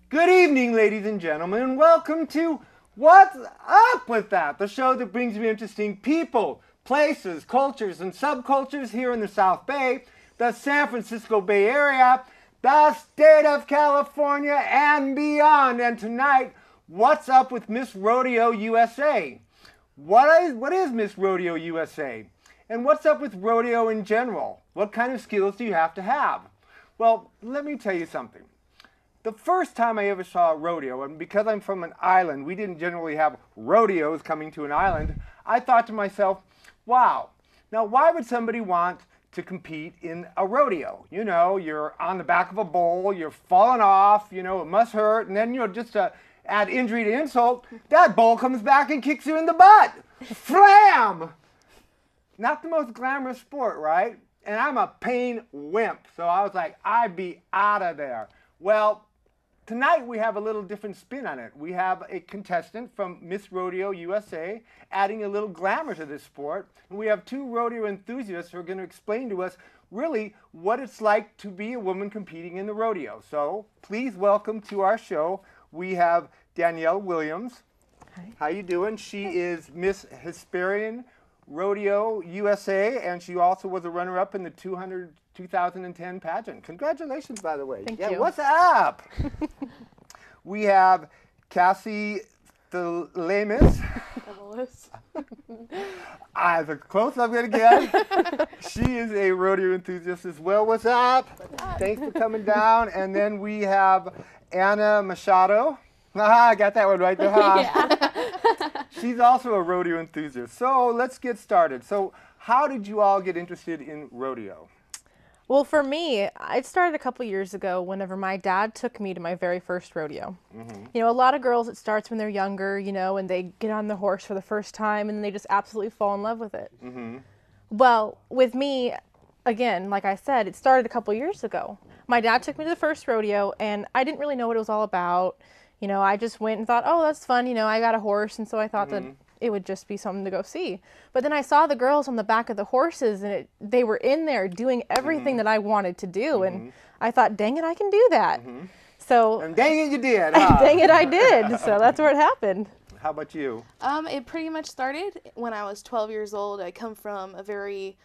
Good evening, ladies and gentlemen, and welcome to What's Up With That, the show that brings you interesting people, places, cultures, and subcultures here in the South Bay, the San Francisco Bay Area, the state of California, and beyond. And tonight, what's up with Miss Rodeo USA? What is Miss Rodeo USA? And what's up with rodeo in general? What kind of skills do you have to have? Well, let me tell you something. The first time I ever saw a rodeo, and because I'm from an island, we didn't generally have rodeos coming to an island, I thought to myself, wow, now why would somebody want to compete in a rodeo? You know, you're on the back of a bull, you're falling off, you know, it must hurt, and then, just to add injury to insult, that bull comes back and kicks you in the butt. Slam! Not the most glamorous sport, right? And I'm a pain wimp, so I was like, I'd be out of there. Well, tonight we have a little different spin on it. We have a contestant from Miss Rodeo USA adding a little glamour to this sport. And we have two rodeo enthusiasts who are going to explain to us really what it's like to be a woman competing in the rodeo. So please welcome to our show, we have Danielle Williams. Hi. How you doing? She is Miss Hesperian Rodeo USA, and she also was a runner-up in the 2010 pageant. Congratulations, by the way. Thank you. What's up? We have Cassie Thelemis. As close as I'm going to get. She is a rodeo enthusiast as well. What's up? Thanks for coming down. And then we have Anna Machado. I got that one right there. Yeah. She's also a rodeo enthusiast. So let's get started. So how did you all get interested in rodeo? Well, for me, it started a couple years ago whenever my dad took me to my very first rodeo. Mm-hmm. You know, a lot of girls, it starts when they're younger, you know, and they get on the horse for the first time and they just absolutely fall in love with it. Mm-hmm. Well, with me, again, like I said, it started a couple years ago. My dad took me to the first rodeo and I didn't really know what it was all about. You know, I just went and thought, oh, that's fun. You know, I got a horse. And so I thought that it would just be something to go see. But then I saw the girls on the back of the horses and they were in there doing everything that I wanted to do. And I thought, dang it, I can do that. So, and dang it, you did. Huh? Dang it, I did. So that's where it happened. How about you? It pretty much started when I was 12 years old. I come from a very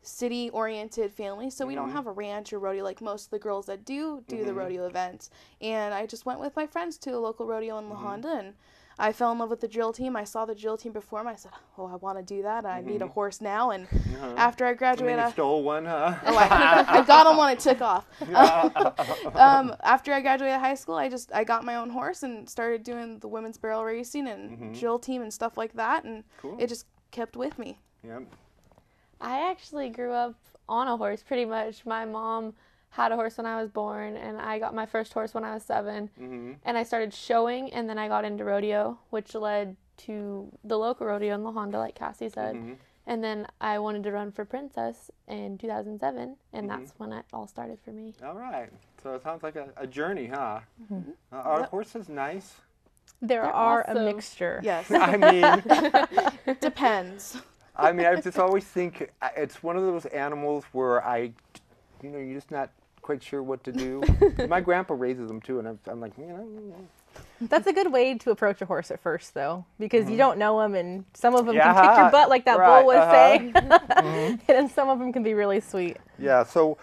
city-oriented family, so we don't have a ranch or rodeo like most of the girls that do the rodeo events. And I just went with my friends to a local rodeo in La Honda, and I fell in love with the drill team. I saw the drill team perform. I said, oh, I want to do that. I need a horse now. And after I graduated... And then you stole one, huh? Oh, I got him when it took off. After I graduated high school, I got my own horse and started doing the women's barrel racing and drill team and stuff like that, and it just kept with me. Yep. I actually grew up on a horse pretty much. My mom had a horse when I was born, and I got my first horse when I was 7. And I started showing, and then I got into rodeo, which led to the local rodeo in La Honda, like Cassie said. And then I wanted to run for Princess in 2007, and that's when it all started for me. All right. So it sounds like a journey, huh? Are horses nice? They're are a mixture. Yes. I mean... Depends. I mean, I just always think it's one of those animals where you're just not quite sure what to do. My grandpa raises them too, and I'm like, That's a good way to approach a horse at first, though, because you don't know them, and some of them can kick your butt, like that bull was saying, and then some of them can be really sweet. Yeah. So,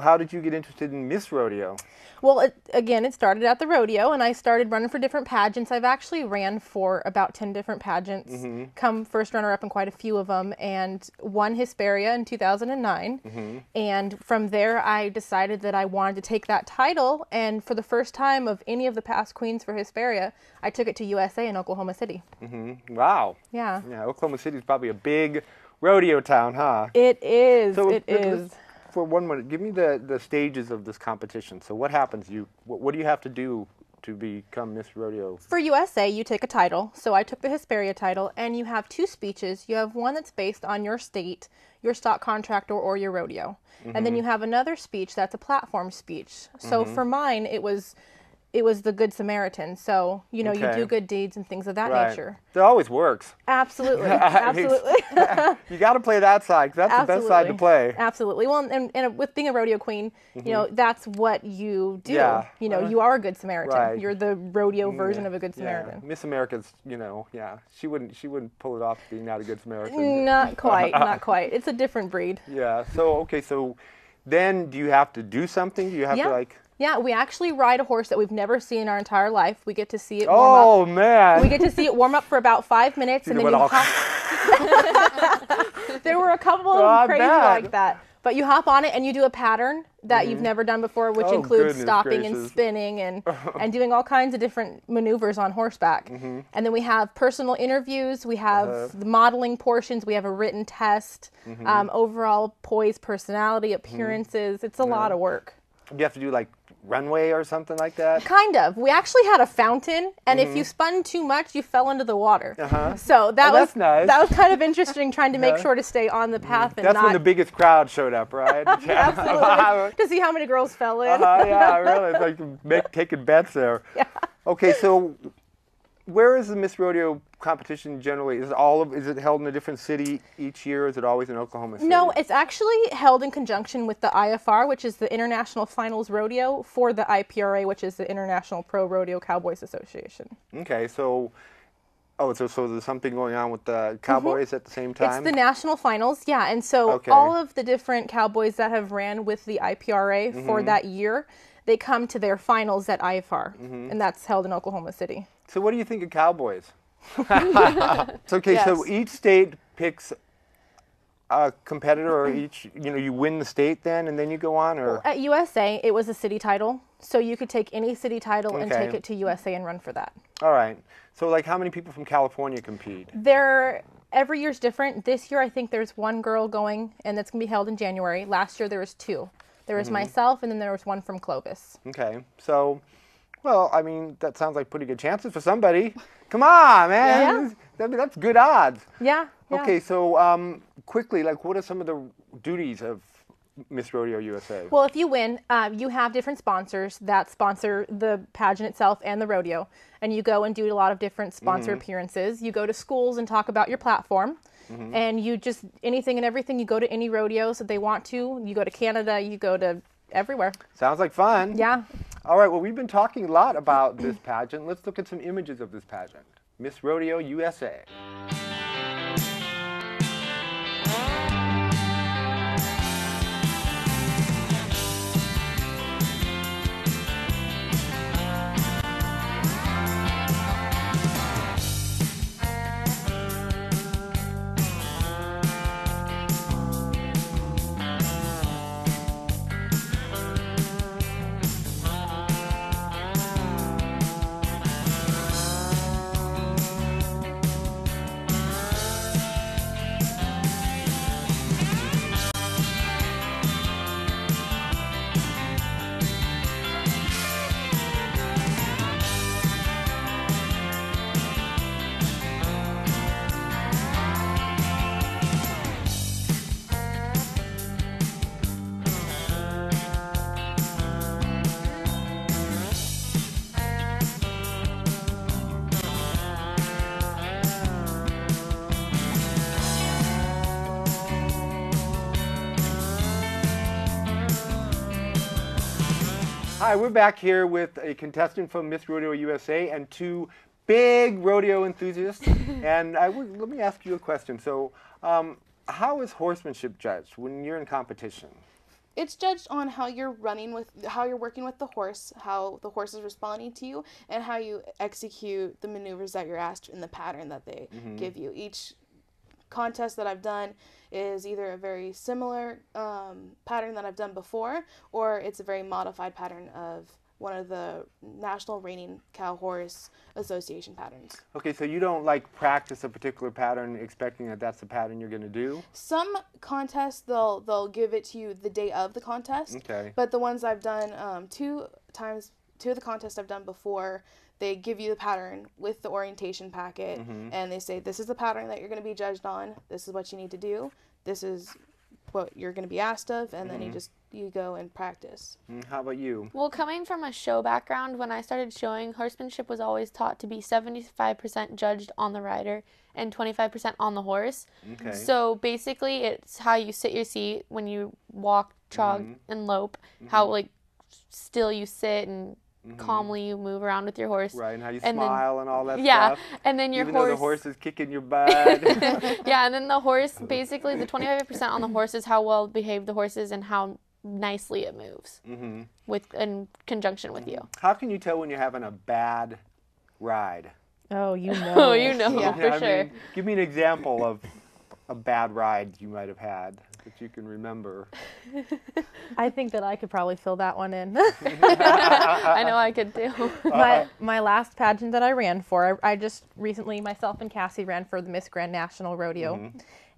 how did you get interested in Miss Rodeo? Well, it started at the rodeo, and I started running for different pageants. I've actually ran for about 10 different pageants, come first runner-up in quite a few of them, and won Hesperia in 2009. And from there, I decided that I wanted to take that title, and for the first time of any of the past queens for Hesperia, I took it to USA in Oklahoma City. Wow. Yeah. Yeah, Oklahoma City is probably a big rodeo town, huh? It is. So it is. For 1 minute, give me the stages of this competition. So what happens? What do you have to do to become Miss Rodeo? For USA, you take a title. So I took the Hesperia title, and you have 2 speeches. You have one that's based on your state, your stock contract, or your rodeo. And then you have another speech that's a platform speech. So for mine, it was it was the Good Samaritan. So, you know, you Okay. do good deeds and things of that Right. nature. It always works. Absolutely. Absolutely. You got to play that side, 'cause that's the best side to play. Absolutely. Well, and with being a rodeo queen, you know, that's what you do. Yeah. You know, you are a Good Samaritan. Right. You're the rodeo version of a Good Yeah. Samaritan. Miss America's, you know, yeah. She wouldn't pull it off being not a good Samaritan. Not quite. Not quite. It's a different breed. Yeah. So, okay, so then do you have to do something? Do you have to like... Yeah, we actually ride a horse that we've never seen in our entire life. We get to see it warm up. Oh, man. We get to see it warm up for about 5 minutes, and then you hop. There were a couple of I crazy bet. like that. But you hop on it and you do a pattern that you've never done before, which Oh, includes goodness stopping and gracious. spinning and doing all kinds of different maneuvers on horseback. And then we have personal interviews, we have the modeling portions, we have a written test, overall poise, personality, appearances. It's a lot of work. You have to do like runway or something like that? Kind of. We actually had a fountain, and if you spun too much, you fell into the water. So that was that's nice. that was kind of interesting, trying to make sure to stay on the path and That's not when the biggest crowd showed up, right? absolutely to see how many girls fell in. Yeah, really. It's like taking bets there. Yeah. Okay, so where is the Miss Rodeo competition generally? Is it held in a different city each year? Or is it always in Oklahoma City? No, it's actually held in conjunction with the IFR, which is the International Finals Rodeo, for the IPRA, which is the International Pro Rodeo Cowboys Association. Okay, so so there's something going on with the Cowboys at the same time? It's the national finals, yeah. And so Okay. all of the different Cowboys that have ran with the IPRA for that year, they come to their finals at IFR, and that's held in Oklahoma City. So what do you think of Cowboys? It's okay, so Yes. each state picks a competitor, or you win the state then, and then you go on, or? At USA, it was a city title, so you could take any city title and Okay. take it to USA and run for that. All right. So like how many people from California compete? Every year's different. This year, I think there's one girl going, and that's going to be held in January. Last year, there was two. There was myself, and then there was one from Clovis. Okay. So, well, I mean, that sounds like pretty good chances for somebody. Come on, man. That's good odds. Yeah. Okay, so quickly, like what are some of the duties of Miss Rodeo USA? Well, if you win, you have different sponsors that sponsor the pageant itself and the rodeo. And you go and do a lot of different sponsor appearances. You go to schools and talk about your platform. And you just, anything and everything, you go to any rodeos that they want to. You go to Canada, you go to everywhere. Sounds like fun. Yeah. All right, well, we've been talking a lot about this pageant. Let's look at some images of this pageant. Miss Rodeo USA. Hi, we're back here with a contestant from Miss Rodeo USA and two big rodeo enthusiasts. And let me ask you a question. So, how is horsemanship judged when you're in competition? It's judged on how you're working with the horse, how the horse is responding to you, and how you execute the maneuvers that you're asked in the pattern that they give you. Each contest that I've done is either a very similar pattern that I've done before, or it's a very modified pattern of one of the National Reining Cow Horse Association patterns. Okay, so you don't like practice a particular pattern expecting that that's the pattern you're going to do? Some contests, they'll give it to you the day of the contest. Okay. But the ones I've done, two of the contests I've done before, they give you the pattern with the orientation packet, and they say, this is the pattern that you're going to be judged on, this is what you need to do, this is what you're going to be asked of, and then you just you go and practice. How about you? Well, coming from a show background, when I started showing, horsemanship was always taught to be 75% judged on the rider and 25% on the horse. Okay. So basically, it's how you sit your seat when you walk, trot, and lope, how like still you sit and calmly you move around with your horse. Right, and how you And smile and all that Yeah, stuff. and then your Even horse. though the horse is kicking your butt. Yeah, and then the horse, basically the 25% on the horse is how well behaved the horse is and how nicely it moves with in conjunction with you. How can you tell when you're having a bad ride? Oh, you know. Oh, you know, Yeah. for I sure. mean, give me an example of a bad ride you might have had that you can remember. I think that I could probably fill that one in. I know I could too. my last pageant that I ran for, I just recently, myself and Cassie ran for the Miss Grand National Rodeo.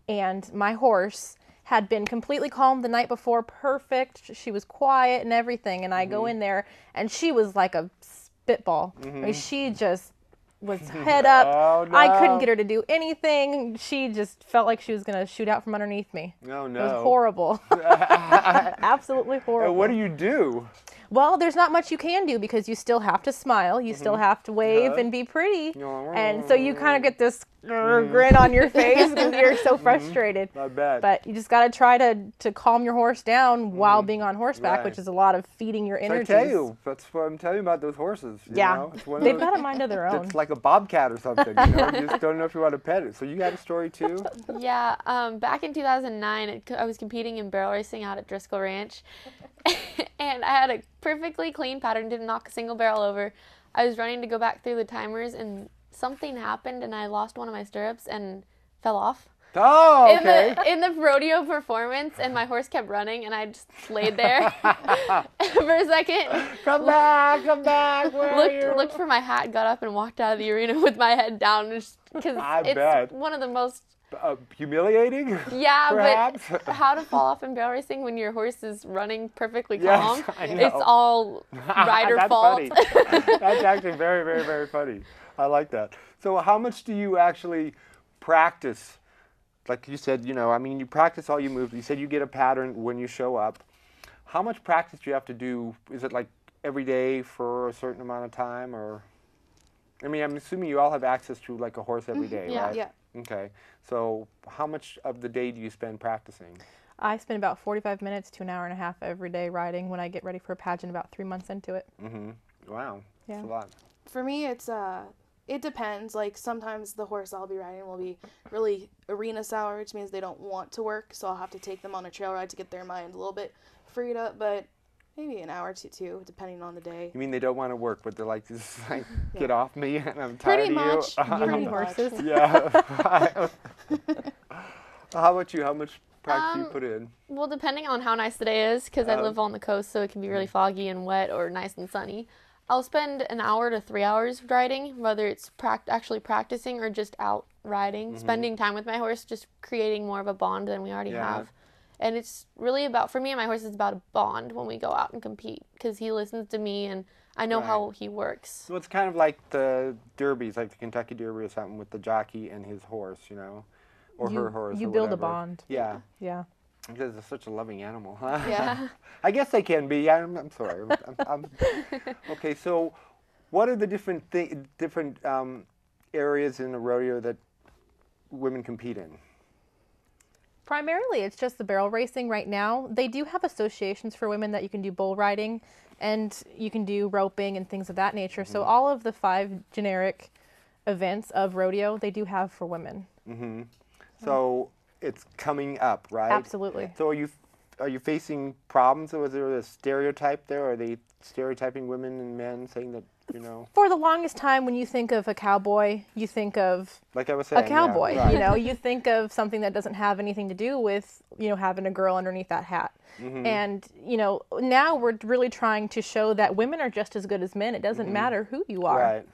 And my horse had been completely calm the night before, perfect. She was quiet and everything. And I go in there, and she was like a spitball. I mean, she just was head up. Oh, no. I couldn't get her to do anything. She just felt like she was going to shoot out from underneath me. Oh, no. It was horrible. Absolutely horrible. What do you do? Well, there's not much you can do because you still have to smile. You still have to wave and be pretty. And so you kind of get this grin on your face because you're so frustrated. I bet. But you just got to try to calm your horse down while being on horseback, Right. which is a lot of feeding your So I energies. tell you, that's what I'm telling you about those horses. You Yeah. know? It's one of They've those- got a mind of their own. It's like a bobcat or something. You know? You just don't know if you want to pet it. So you got a story too? Yeah, back in 2009, I was competing in barrel racing out at Driscoll Ranch, and I had a perfectly clean pattern, didn't knock a single barrel over. I was running to go back through the timers, and something happened, and I lost one of my stirrups and fell off. Oh, okay. In the rodeo performance, and my horse kept running, and I just laid there for a second. Come back, where are you? Looked for my hat, got up, and walked out of the arena with my head down, because I it's bet. one of the most Humiliating? Yeah, Perhaps? but how to fall off in barrel racing when your horse is running perfectly Yes, calm? I know. It's all rider That's fault. funny. That's actually very, very, very funny. I like that. So how much do you actually practice? Like you said, you know, I mean, you practice all your moves. You said you get a pattern when you show up. How much practice do you have to do? Is it like every day for a certain amount of time, or? I mean, I'm assuming you all have access to like a horse every day, Yeah. right? Yeah. Okay. So how much of the day do you spend practicing? I spend about 45 minutes to an hour and a half every day riding when I get ready for a pageant about 3 months into it. Wow. Yeah. That's a lot. For me, it depends. Like sometimes the horse I'll be riding will be really arena sour, which means they don't want to work, so I'll have to take them on a trail ride to get their mind a little bit freed up. But maybe an hour to two, depending on the day. You mean they don't want to work, but they're like, just like, get off me, and I'm tired Pretty of you. much. Pretty much. horses. Yeah. How about you? How much practice do you put in? Well, depending on how nice the day is, because I live on the coast, so it can be really foggy and wet or nice and sunny. I'll spend an hour to 3 hours riding, whether it's actually practicing or just out riding, spending time with my horse, just creating more of a bond than we already Yeah. have. And it's really about, for me and my horse, it's about a bond when we go out and compete, because he listens to me and I know how he works. So it's kind of like the derbies, like the Kentucky Derby or something, with the jockey and his horse, you know, or her horse. You or build a whatever. bond. Yeah. Yeah. Because it's such a loving animal, huh? Yeah. I guess they can be. I'm sorry. Okay, so what are the different areas in the rodeo that women compete in? Primarily, it's just the barrel racing right now. They do have associations for women that you can do bull riding and you can do roping and things of that nature. So all of the 5 generic events of rodeo, they do have for women. So it's coming up, right? Absolutely. So are you facing problems, or is there a stereotype there? Are they stereotyping women and men, saying that, you know? For the longest time, when you think of a cowboy, you think of Like I was saying, a cowboy. yeah, right. You know, you think of something that doesn't have anything to do with, you know, having a girl underneath that hat. And, you know, now we're really trying to show that women are just as good as men. It doesn't matter who you are. Right.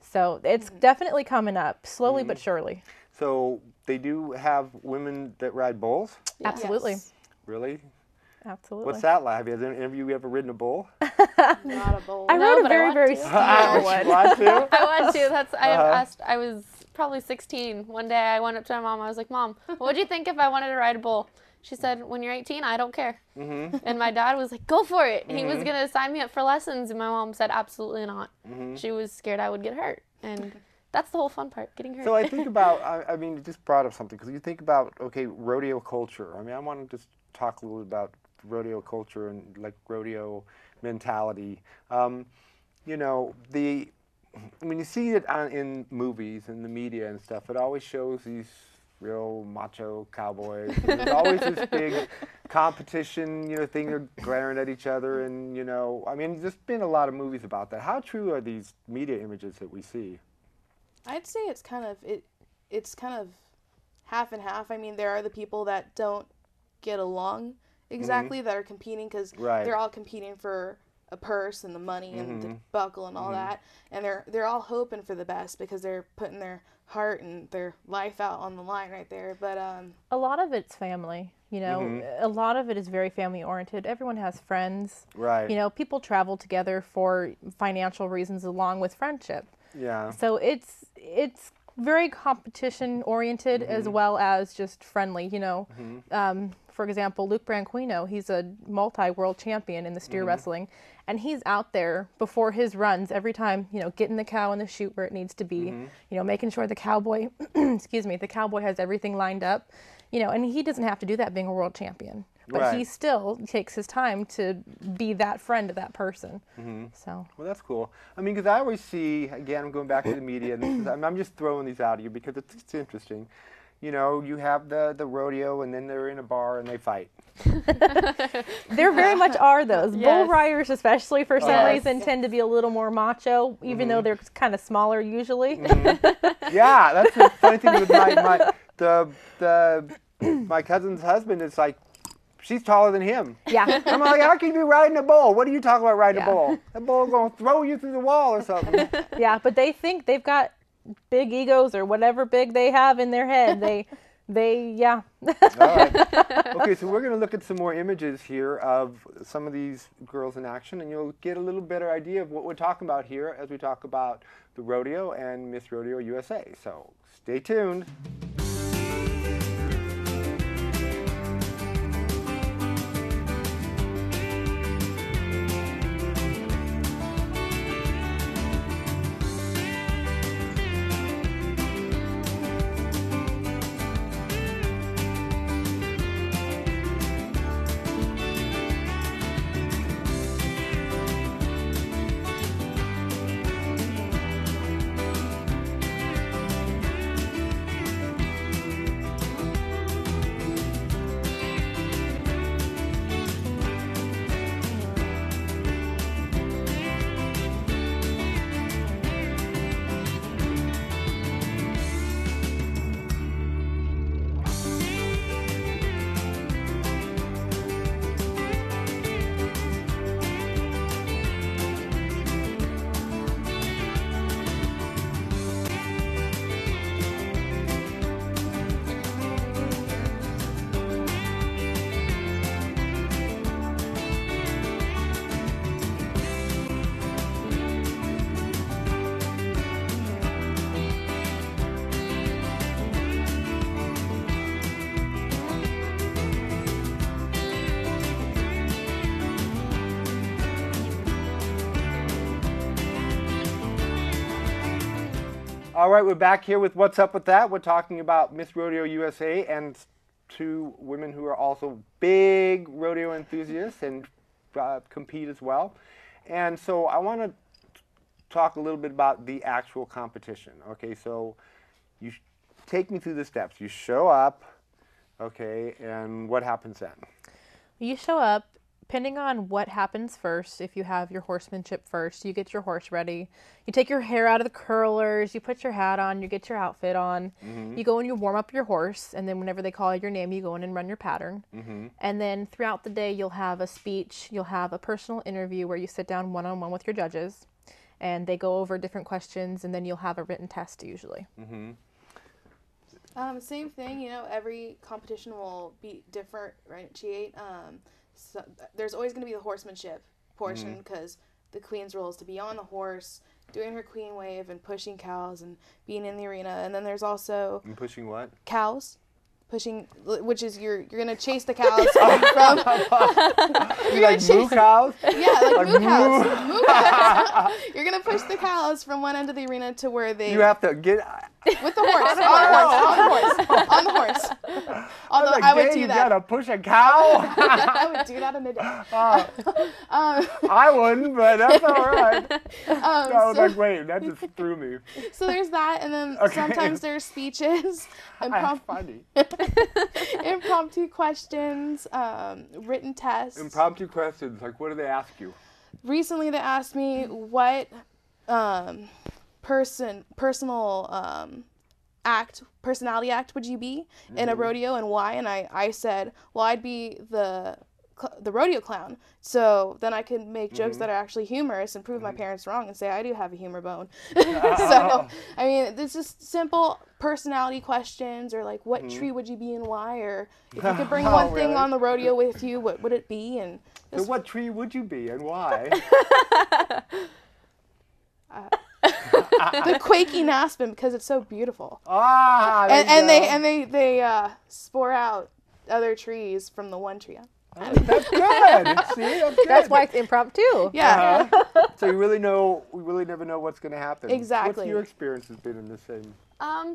So it's definitely coming up, slowly but surely. So they do have women that ride bulls? Absolutely. Yes. Really? Absolutely. What's that like? Have you ever ridden a bull? Not a bowl. I No, rode a but I very, want very to. small one. Want to? I want to. I was probably 16. One day I went up to my mom. I was like, Mom, what would you think if I wanted to ride a bull? She said, when you're 18, I don't care. And my dad was like, go for it. He was going to sign me up for lessons. And my mom said, absolutely not. She was scared I would get hurt. And that's the whole fun part, getting hurt. So I think about, I mean, you just brought up something, because you think about, okay, rodeo culture. I mean, I want to just talk a little about rodeo culture and like rodeo mentality. You know, when you see it in movies and the media and stuff, it always shows these real macho cowboys. There's always this big competition, you know, thing. They're glaring at each other, and you know, I mean, there's been a lot of movies about that. How true are these media images that we see? I'd say it's kind of half and half. I mean, there are the people that don't get along exactly, that are competing because they're all competing for a purse and the money and the buckle and all that, and they're all hoping for the best because they're putting their heart and their life out on the line right there. But a lot of it's family, you know. A lot of it is very family oriented. Everyone has friends, you know. People travel together for financial reasons along with friendship. So it's very competition oriented as well as just friendly, you know. For example, Luke Branquinho, he's a multi-world champion in the steer wrestling, and he's out there before his runs every time, you know, getting the cow in the chute where it needs to be, you know, making sure the cowboy, the cowboy has everything lined up, you know, and he doesn't have to do that being a world champion, but he still takes his time to be that friend to that person. So. Well, that's cool. I mean, because I always see, again, I'm going back to the media, and this is, I'm just throwing these out at you because it's interesting. You know, you have the rodeo, and then they're in a bar and they fight. There very much are those. Bull riders, especially for some reason, tend to be a little more macho, even though they're kind of smaller usually. Yeah, that's the funny thing with my cousin's husband. It's like, she's taller than him. Yeah. I'm like, how can you be riding a bull? What are you talking about riding a bull? That bull's going to throw you through the wall or something. Yeah, but they think they've got big egos or whatever big they have in their head. All right. Okay, so we're going to look at some more images here of some of these girls in action, and you'll get a little better idea of what we're talking about here as we talk about the rodeo and Miss Rodeo USA. So stay tuned. All right, we're back here with What's Up With That. We're talking about Miss Rodeo USA and two women who are also big rodeo enthusiasts and compete as well. And so I want to talk a little bit about the actual competition. Okay, so you take me through the steps. You show up, okay, and what happens then? You show up. Depending on what happens first, if you have your horsemanship first, you get your horse ready. You take your hair out of the curlers, you put your hat on, you get your outfit on. You go and you warm up your horse, and then whenever they call your name, you go in and run your pattern. And then throughout the day, you'll have a speech, you'll have a personal interview where you sit down one-on-one with your judges, and they go over different questions, and then you'll have a written test usually. Same thing, you know, every competition will be differentiate. So there's always going to be the horsemanship portion because the queen's role is to be on the horse, doing her queen wave and pushing cows and being in the arena. And then there's also... And pushing what? Cows. pushing, which is you're gonna chase the cows from. You like moo cows? Yeah, like moo cows. Moo cows. You're gonna push the cows from one end of the arena to where they. You have to get. With the horse, on the horse. Although I would do that. You gotta push a cow. I would do that in a day. I wouldn't, but that's all right. I was like, wait, that just threw me. So there's that, and then sometimes there's speeches, funny. impromptu questions, written tests. Impromptu questions, like what do they ask you? Recently, they asked me what personality act would you be in a rodeo and why? And I said, well, I'd be the rodeo clown. So then I could make jokes that are actually humorous and prove my parents wrong and say I do have a humor bone. So, I mean, it's just simple personality questions, or like, what tree would you be and why? Or if you could bring one thing on the rodeo with you, what would it be? And so what tree would you be and why? The quaking aspen, because it's so beautiful. And they spore out other trees from the one tree. That's good. See, that's good. That's why it's impromptu. Yeah. So we really never know what's going to happen. Exactly. What's your experience has been in the same?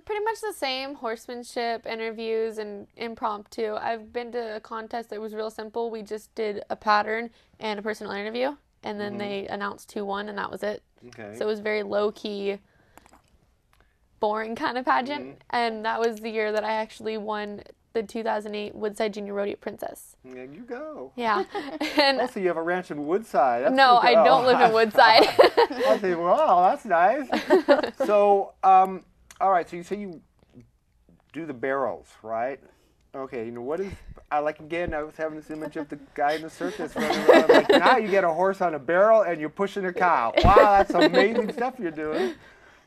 Pretty much the same. Horsemanship, interviews, and impromptu. I've been to a contest that was real simple. We just did a pattern and a personal interview, and then they announced who won, and that was it. Okay. So it was very low-key, boring kind of pageant, and that was the year that I actually won the 2008 Woodside Junior Rodeo Princess. There you go. Yeah. And also, you have a ranch in Woodside. That's no, I don't live in Woodside. I say, wow, that's nice. So, all right. So you say you do the barrels, right? Okay. You know what is? I was having this image of the guy in the circus running around. Like, now you get a horse on a barrel and you're pushing a cow. Wow, that's amazing stuff you're doing.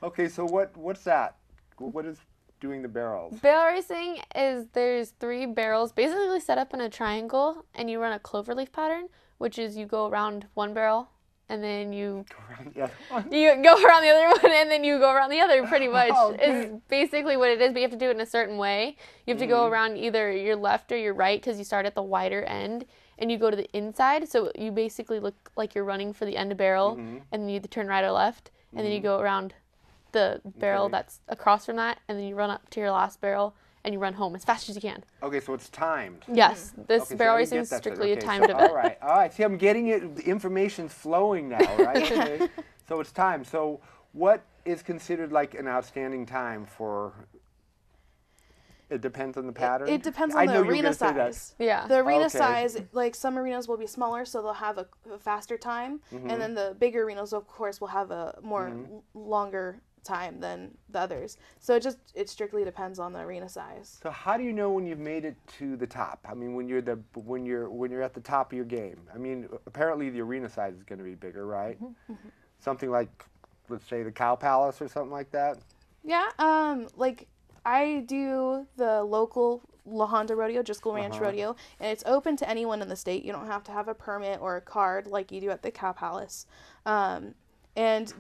Okay. So what's that? What is doing the barrels? Barrel racing is there's 3 barrels basically set up in a triangle, and you run a cloverleaf pattern, which is you go around one barrel and then you go around the other one and then you go around the other, pretty much. Is basically what it is, but you have to do it in a certain way. You have to go around either your left or your right, because you start at the wider end and you go to the inside, so you basically look like you're running for the end of barrel, and then you either turn right or left, and then you go around the barrel that's across from that, and then you run up to your last barrel and you run home as fast as you can. Okay, so it's timed. Yes, this barrel racing is strictly a timed event. All right. See, I'm getting it. The information's flowing now, right? Okay. So it's timed. So what is considered like an outstanding time for? It depends on the pattern. It depends on the arena size. Yeah. The arena size, like some arenas will be smaller, so they'll have a faster time, and then the bigger arenas, of course, will have a more longer time than the others. So it strictly depends on the arena size. So how do you know when you've made it to the top? I mean, when you're at the top of your game. I mean, apparently the arena size is going to be bigger, right? Something like, let's say, the Cow Palace or something like that. Yeah. Like I do the local La Honda Rodeo, Driscoll Ranch Rodeo, and it's open to anyone in the state. You don't have to have a permit or a card like you do at the Cow Palace. And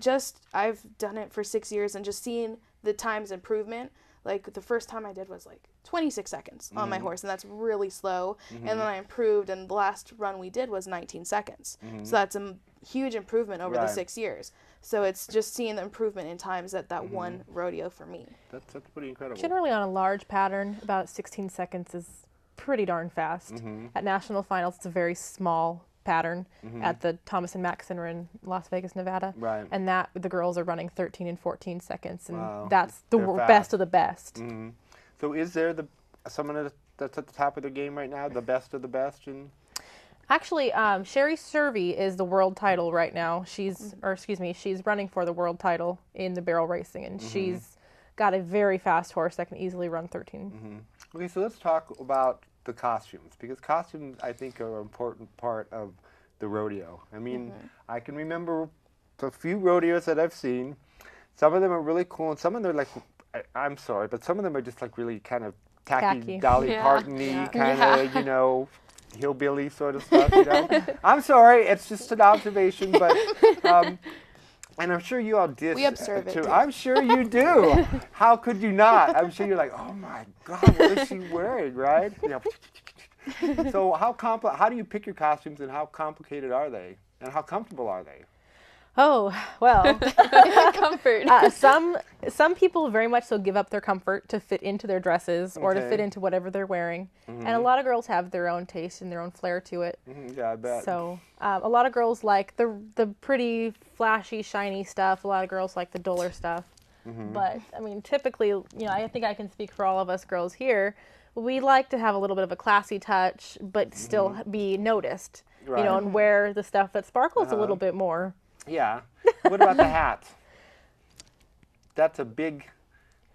I've done it for 6 years, and just seeing the times improvement. Like the first time I did was like 26 seconds on my horse, and that's really slow. And then I improved, and the last run we did was 19 seconds. So that's a huge improvement over the 6 years. So it's just seeing the improvement in times at that one rodeo for me. That's pretty incredible. Generally on a large pattern, about 16 seconds is pretty darn fast. At national finals, it's a very small pattern at the Thomas and Mack Center in Las Vegas, Nevada. Right. And that the girls are running 13 and 14 seconds, and that's the best of the best. So is there someone that's at the top of their game right now, the best of the best? Actually, Sherry Servey is the world title right now. She's running for the world title in the barrel racing, and she's got a very fast horse that can easily run 13. Okay, so let's talk about the costumes, because costumes, I think, are an important part of the rodeo. I mean, I can remember a few rodeos that I've seen. Some of them are really cool, and some of them are like, I'm sorry, but some of them are just like really kind of tacky. Dolly Parton-y, kind of, you know, hillbilly sort of stuff, you know. I'm sorry, it's just an observation, but And I'm sure you all did. We observe it, too. I'm sure you do. How could you not? I'm sure you're like, oh my God, what is she wearing, right? So how do you pick your costumes, and how complicated are they? And how comfortable are they? Oh, well, Comfort. some people very much so give up their comfort to fit into their dresses or to Okay. fit into whatever they're wearing. And a lot of girls have their own taste and their own flair to it. Yeah, I bet. So a lot of girls like the pretty, flashy, shiny stuff. A lot of girls like the duller stuff. But, I mean, typically, I think I can speak for all of us girls here. We like to have a little bit of a classy touch, but still be noticed, Right. and wear the stuff that sparkles a little bit more. Yeah. What about the hat? That's a big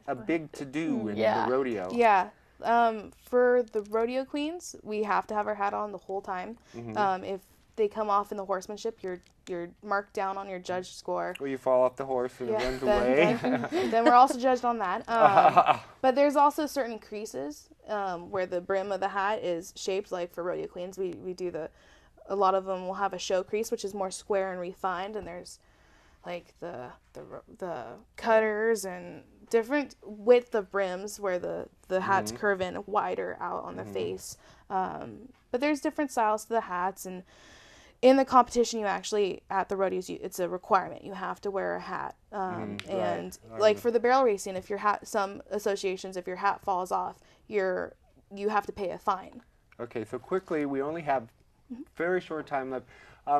to-do in Yeah. the rodeo. Yeah. For the rodeo queens, we have to have our hat on the whole time. If they come off in the horsemanship, you're marked down on your judge score. Or you fall off the horse and it runs then, away. then we're also judged on that. But there's also certain creases where the brim of the hat is shaped. Like for rodeo queens, we do a lot of them will have a show crease, which is more square and refined, and there's like the cutters and different width of brims where the hats curve in wider out on the face. But there's different styles to the hats, and in the competition, you actually, at the rodeos, it's a requirement. You have to wear a hat. And like for the barrel racing, if your hat, some associations, if your hat falls off, you have to pay a fine. Okay, so quickly, we only have very short time left.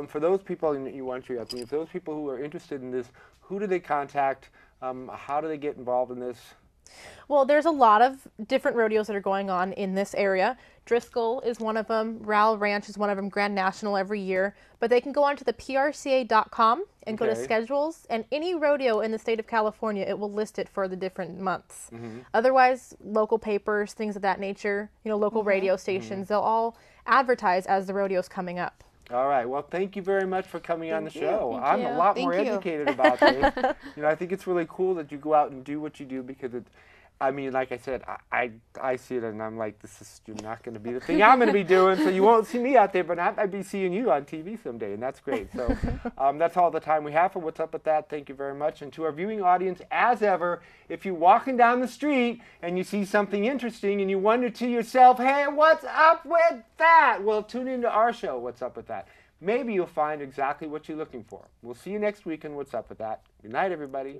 For those people, and you want to, for those people who are interested in this, who do they contact? How do they get involved in this? Well, there's a lot of different rodeos that are going on in this area. Driscoll is one of them. Rowell Ranch is one of them. Grand National every year. But they can go onto the prca.com and go to Okay. schedules. And any rodeo in the state of California, it will list it for the different months. Otherwise, local papers, things of that nature, local radio stations, they'll all advertise as the rodeo's coming up. All right. Well, thank you very much for coming on the Thank you. show. Thank I'm you. a lot Thank more you. educated about this. I think it's really cool that you go out and do what you do, because like I said, I see it and I'm like, you're not going to be the thing I'm going to be doing, so you won't see me out there, but I'd be seeing you on TV someday, and that's great. So that's all the time we have for What's Up With That. Thank you very much. And to our viewing audience, as ever, if you're walking down the street and you see something interesting and you wonder to yourself, hey, what's up with that? Well, tune into our show, What's Up With That. Maybe you'll find exactly what you're looking for. We'll see you next week on What's Up With That. Good night, everybody.